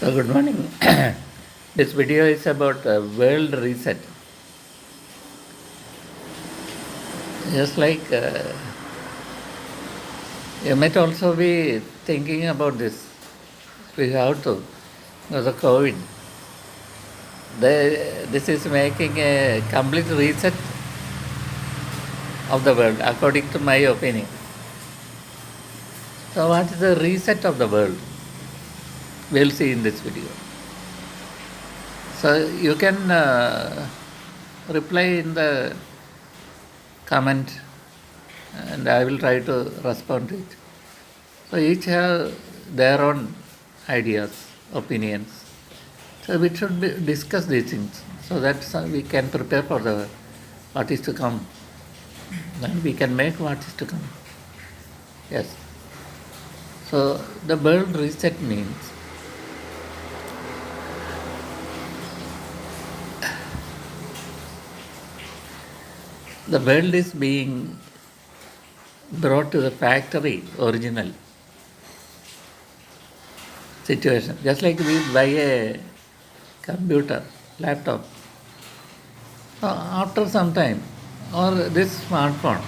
So good morning. This video is about world reset. Just like you might also be thinking about this. We have to, because of COVID. This is making a complete reset of the world, according to my opinion. So what is the reset of the world? We'll see in this video. So you can reply in the comment and I will try to respond to it. So each have their own ideas, opinions. So we should discuss these things so that we can prepare for the what is to come. And we can make what is to come. Yes. So the world reset means the world is being brought to the factory original situation. Just like we buy a computer, laptop. After some time, or this smartphone,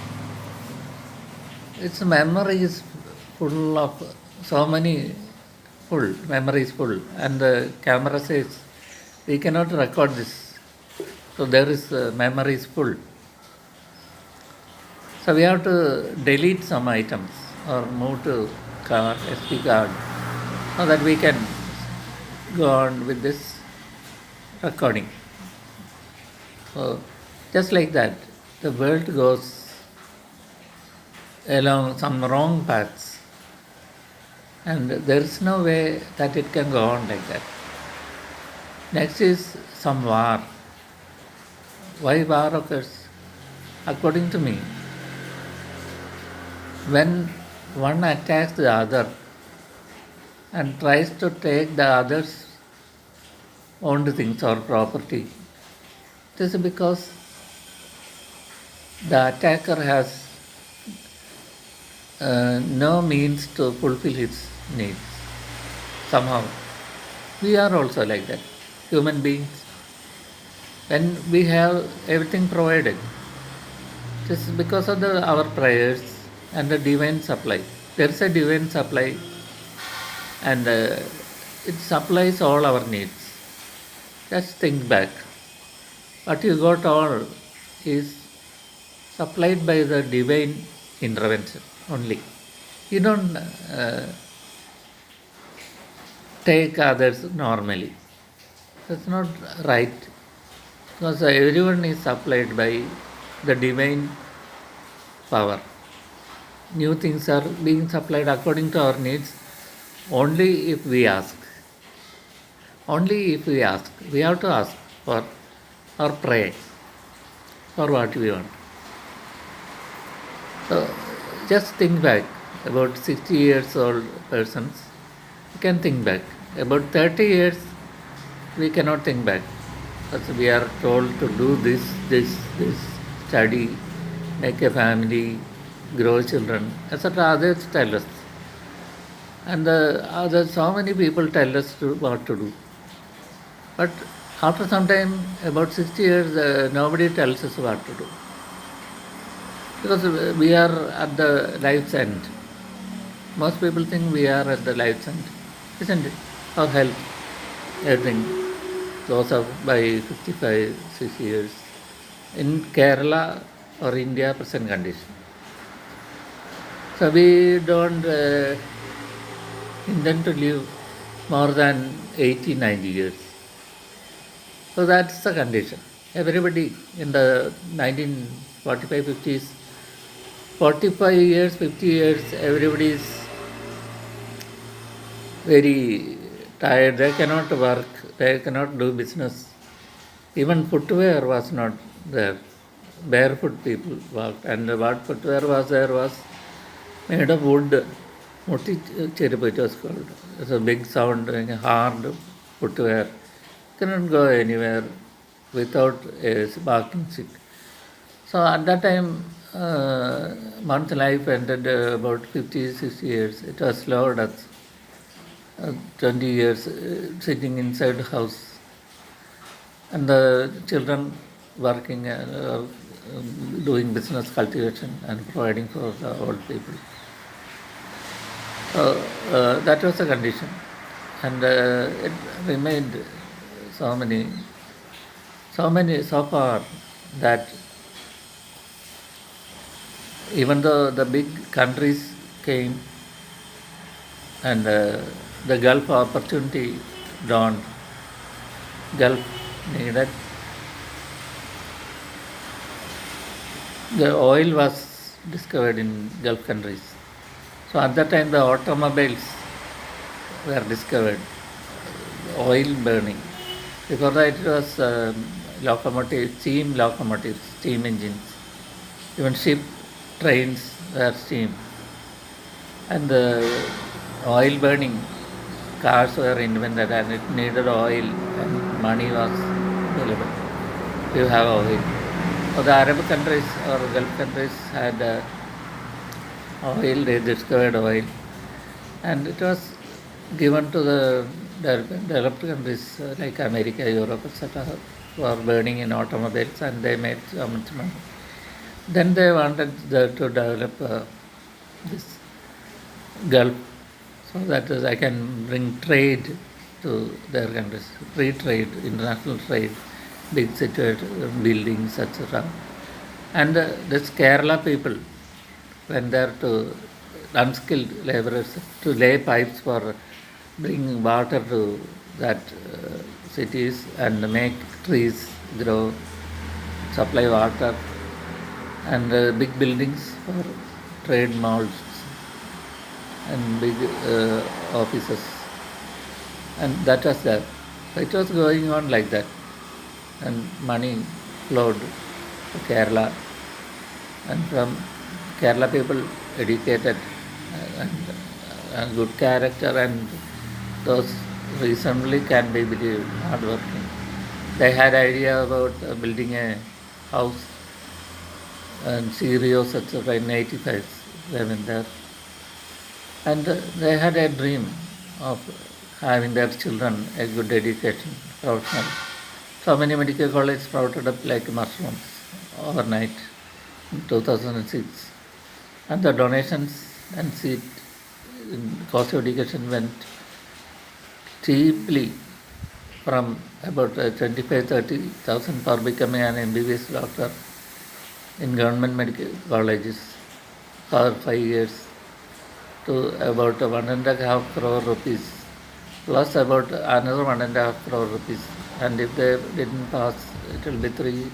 its memory is full of so many memory is full, and the camera says we cannot record this. So there is memory is full. So we have to delete some items or move to card, SD card, so that we can go on with this recording. So just like that, the world goes along some wrong paths, and there is no way that it can go on like that. Next is some war. Why war occurs? According to me, when one attacks the other and tries to take the other's owned things or property, it is because the attacker has no means to fulfill his needs. Somehow, we are also like that, human beings. When we have everything provided, it is because of our prayers and the divine supply. There is a divine supply, and it supplies all our needs. Just think back. What you got all is supplied by the divine intervention only. You don't take others normally. That's not right, because everyone is supplied by the divine power. New things are being supplied according to our needs only if we ask. Only if we ask. We have to ask for or pray for what we want. So just think back. About 60 years old persons, you can think back. About 30 years, we cannot think back. Because we are told to do this, study, make a family, grow children, etc. Others tell us. And so many people tell us what to do. But after some time, about 60 years, nobody tells us what to do. Because we are at the life's end. Most people think we are at the life's end, isn't it? Our health, everything goes up by 55, 60 years. In Kerala or India, present condition. So we don't intend to live more than 80, 90 years. So that's the condition. Everybody in the 1945, 50s, 45 years, 50 years, everybody is very tired. They cannot work. They cannot do business. Even footwear was not there. Barefoot people walked. And what footwear was there was made of wood. Mutti cherupu it was called. It's a big sound, hard footwear. Cannot go anywhere without a walking stick. So at that time, man's life ended about 50, 60 years. It was slow death. 20 years sitting inside the house, and the children working doing business cultivation and providing for the old people. So that was the condition, and it remained so many, so far that even though the big countries came and the Gulf opportunity dawned, Gulf needed, the oil was discovered in Gulf countries. So at that time the automobiles were discovered, oil burning. Before that it was steam locomotives, steam engines. Even ship, trains were steam. And the oil burning cars were invented, and it needed oil, and money was available to have oil. So the Arab countries or Gulf countries had oil, they discovered oil, and it was given to the developed countries like America, Europe, etc., who are burning in automobiles, and they made so much money. Then they wanted to develop this Gulf, so that is, I can bring trade to their countries, free trade, international trade, big situated buildings, etc. And this Kerala people went there to unskilled laborers to lay pipes for bring water to that cities and make trees grow, supply water, and big buildings for trade malls and big offices, and that was there. So it was going on like that, and money flowed to Kerala, and from Kerala people educated and good character, and those reasonably can be believed, hardworking. They had idea about building a house and Sirius, etc. in 85, they went there. And they had a dream of having their children a good education, professional. So many medical colleges sprouted up like mushrooms overnight in 2006. And the donations and seat cost of education went cheaply from about 25,000-30,000 for becoming an MBBS doctor in government medical colleges for 5 years to about 1.5 crore rupees, plus about another 1.5 crore rupees. And if they didn't pass, it will be 3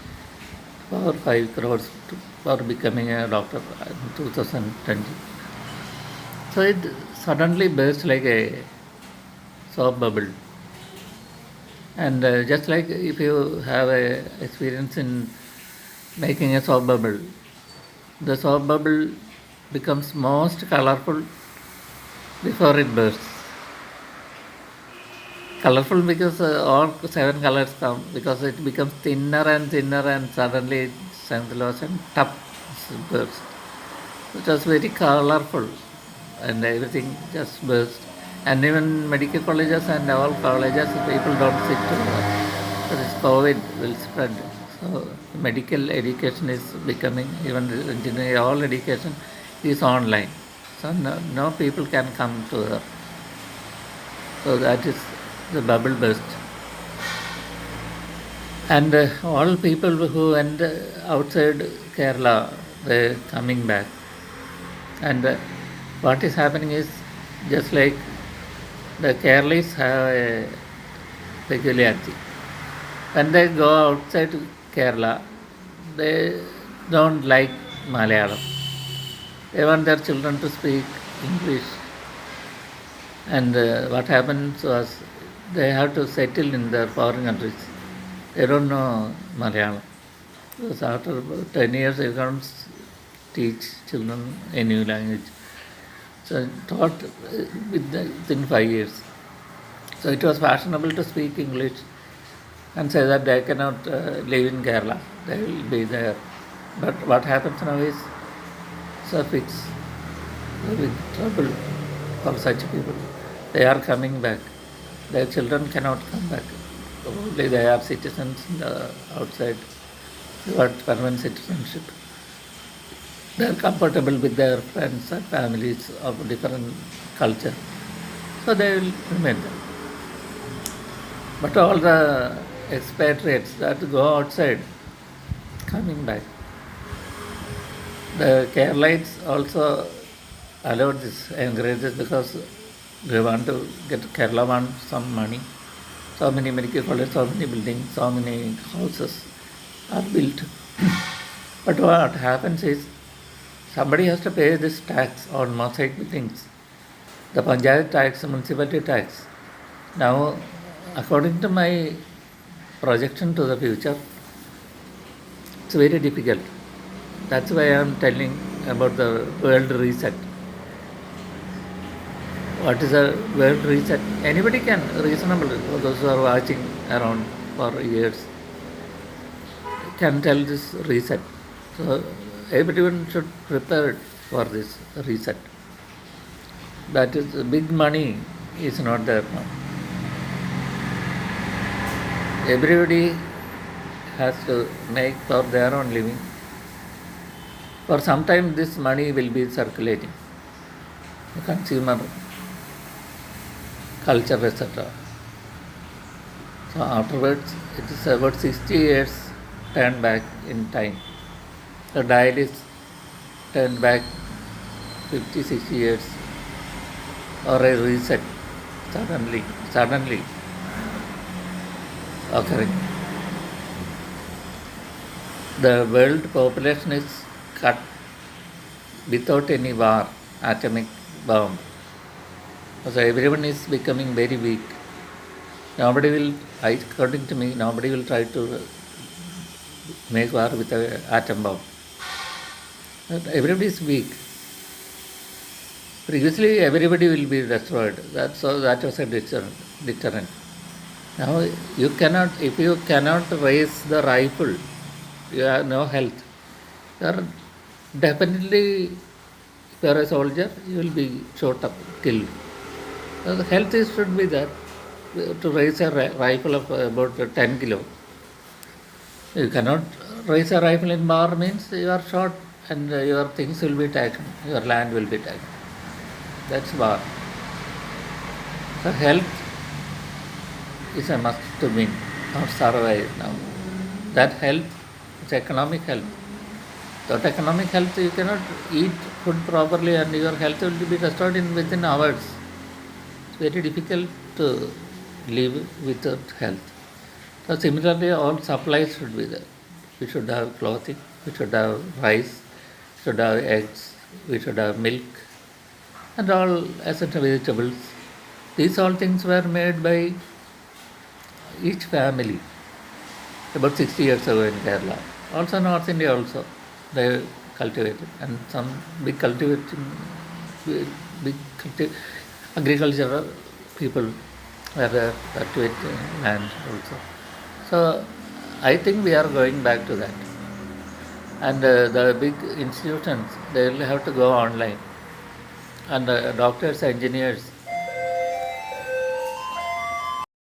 or 5 crores for becoming a doctor in 2020. So it suddenly burst like a soap bubble. And just like if you have a experience in making a soap bubble, the soap bubble becomes most colorful before it bursts. Colorful because all 7 colors come, because it becomes thinner and thinner, and suddenly it stands lost and top bursts. It was very colorful, and everything just burst. And even medical colleges and all colleges, people don't sit together. So this COVID will spread. So medical education is becoming, even the engineering, all education is online. So no people can come to her. So that is the bubble burst. And all people who went outside Kerala were coming back. And what is happening is, just like the Keralis have a peculiarity. When they go outside Kerala, they don't like Malayalam. They want their children to speak English. And what happens was, they have to settle in their foreign countries. They don't know Malayalam. Because after about 10 years, you can't teach children a new language. So taught within 5 years. So it was fashionable to speak English and say that they cannot live in Kerala. They will be there. But what happens now is suffix, big trouble for such people. They are coming back. Their children cannot come back. Probably they are citizens in the outside who got permanent citizenship. They are comfortable with their friends and families of different culture. So they will remain there. But all the expatriates that go outside, coming back. The Keralites also allowed this, encouraged this because they want to get Kerala want some money. So many medical colleges, so many buildings, so many houses are built. But what happens is somebody has to pay this tax on mosaic buildings, the panchayat tax, municipality tax. Now, according to my projection to the future, it's very difficult. That's why I am telling about the world reset. What is a world reset? Anybody can, reasonable, for those who are watching around for years, can tell this reset. So everyone should prepare for this reset. That is, big money is not there now. Everybody has to make for their own living. For some time, this money will be circulating. The consumer culture, etc. So afterwards, it is about 60 years turned back in time. The dial is turned back 50, 60 years, or a reset suddenly occurring. The world population is cut without any war, atomic bomb. So everyone is becoming very weak. Nobody will, according to me, nobody will try to make war with an atom bomb. But everybody is weak. Previously, everybody will be destroyed. That was a deterrent. Now, you cannot, if you cannot raise the rifle, you have no health. You are definitely, if you are a soldier, you will be shot up, killed. So the health should be there. To raise a rifle of about 10 kilo. You cannot raise a rifle in war means you are shot and your things will be taken, your land will be taken. That's war. So health is a must to win or survive now. That health is economic health. Without economic health, you cannot eat food properly and your health will be restored within hours. It's very difficult to live without health. So similarly, all supplies should be there. We should have clothing, we should have rice, we should have eggs, we should have milk, and all essential vegetables. These all things were made by each family about 60 years ago in Kerala. Also North India also, they cultivated, and some big agricultural people were there cultivate land also. So I think we are going back to that. And the big institutions, they will have to go online. And doctors, engineers,